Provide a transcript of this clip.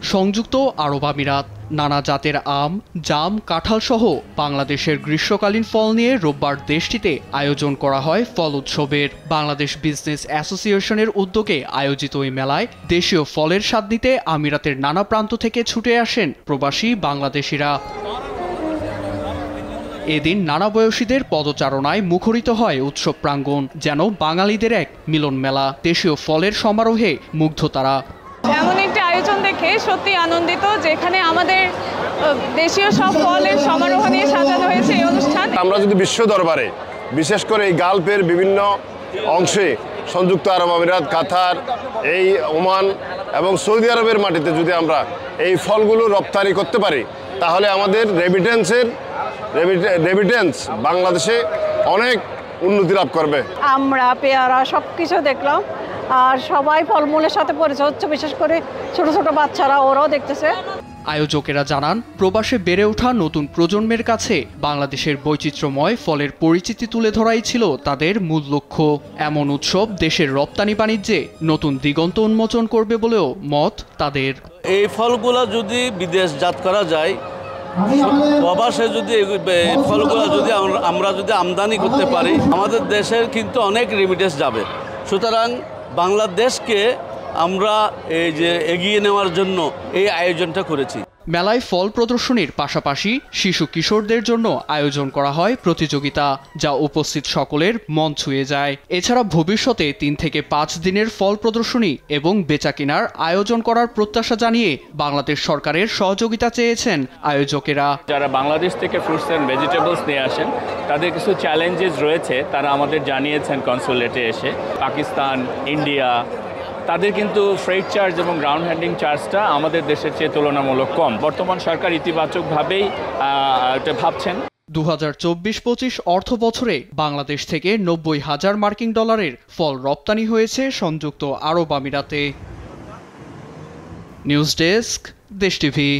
সংযুক্ত আরব আমিরাত। নানা জাতের আম, জাম, কাঁঠাল সহ বাংলাদেশের গ্রীষ্মকালীন ফল নিয়ে রোববার দেশটিতে আয়োজন করা হয় ফল উৎসবের। বাংলাদেশ বিজনেস অ্যাসোসিয়েশনের উদ্যোগে আয়োজিত ওই মেলায় দেশীয় ফলের স্বাদ নিতে আমিরাতের নানা প্রান্ত থেকে ছুটে আসেন প্রবাসী বাংলাদেশিরা। এদিন নানা বয়সীদের পদচারণায় মুখরিত হয় উৎসব প্রাঙ্গণ, যেন বাঙালিদের এক মিলন মেলা। দেশীয় ফলের সমারোহে মুগ্ধ তারা। এমন একটি আয়োজন দেখে সত্যি আনন্দিত, যেখানে আমাদের দেশীয় সব ফলের সমারোহ নিয়ে সাজানো হয়েছে এই অনুষ্ঠান। আমরা যদি বিশ্ব দরবারে, বিশেষ করে এই গালফের বিভিন্ন অংশে, সংযুক্ত আরব আমিরাত, কাতার, এই ওমান এবং সৌদি আরবের মাটিতে যদি আমরা এই ফলগুলো রপ্তানি করতে পারি, তাহলে আমাদের রেমিটেন্স বাংলাদেশে অনেক উন্নতি লাভ করবে। আমরা পেয়ারা সব কিছু দেখলাম, আর সবাই ফলমূলের সাথে পরিচয় হচ্ছে, বিশেষ করে ছোট ছোট বাচ্চারা, ওরাও দেখতেছে। আয়োজকেরা জানান, প্রবাসে বেড়ে ওঠা নতুন প্রজন্মের কাছে বাংলাদেশের বৈচিত্র্যময় ফলের পরিচিতি তুলে ধরাই ছিল তাদের মূল লক্ষ্য। এমন উৎসব দেশের রপ্তানি বাণিজ্যে নতুন দিগন্ত উন্মোচন করবে বলেও মত তাদের। এই ফলগুলো যদি বিদেশজাত করা যায়, প্রবাসে যদি ফলগুলো যদি আমরা যদি আমদানি করতে পারি, আমাদের দেশের কিন্তু অনেক রেমিটেন্স যাবে। সুতরাং বাংলাদেশকে আমরা এই যে এগিয়ে নেওয়ার জন্য এই আয়োজনটা করেছি। মেলায় ফল প্রদর্শনীর পাশাপাশি শিশু কিশোরদের জন্য আয়োজন করা হয় প্রতিযোগিতা, যা উপস্থিত সকলের মন ছুঁয়ে যায়। এছাড়া ভবিষ্যতে 3 থেকে 5 দিনের ফল প্রদর্শনী এবং বেচাকেনার আয়োজন করার প্রত্যাশা জানিয়ে বাংলাদেশ সরকারের সহযোগিতা চেয়েছেন আয়োজকেরা। যারা বাংলাদেশ থেকে ফ্রুটস অ্যান্ড ভেজিটেবলস নিয়ে আসেন, তাদের কিছু চ্যালেঞ্জেস রয়েছে, তারা আমাদের জানিয়েছেন কনসুলেটে এসে। পাকিস্তান, ইন্ডিয়া, তাদের কিন্তু ফ্রেট চার্জ এবং গ্রাউন্ড হ্যান্ডলিং চার্জটা আমাদের দেশের চেয়ে তুলনামূলক কম। বর্তমান সরকার ইতিবাচকভাবেই এটা ভাবছেন। 2024-25 অর্থ বছরে বাংলাদেশ থেকে 90,000 মার্কিন ডলারের ফল রপ্তানি হয়েছে সংযুক্ত আরব আমিরাতে। নিউজ ডেস্ক, দেশ টিভি।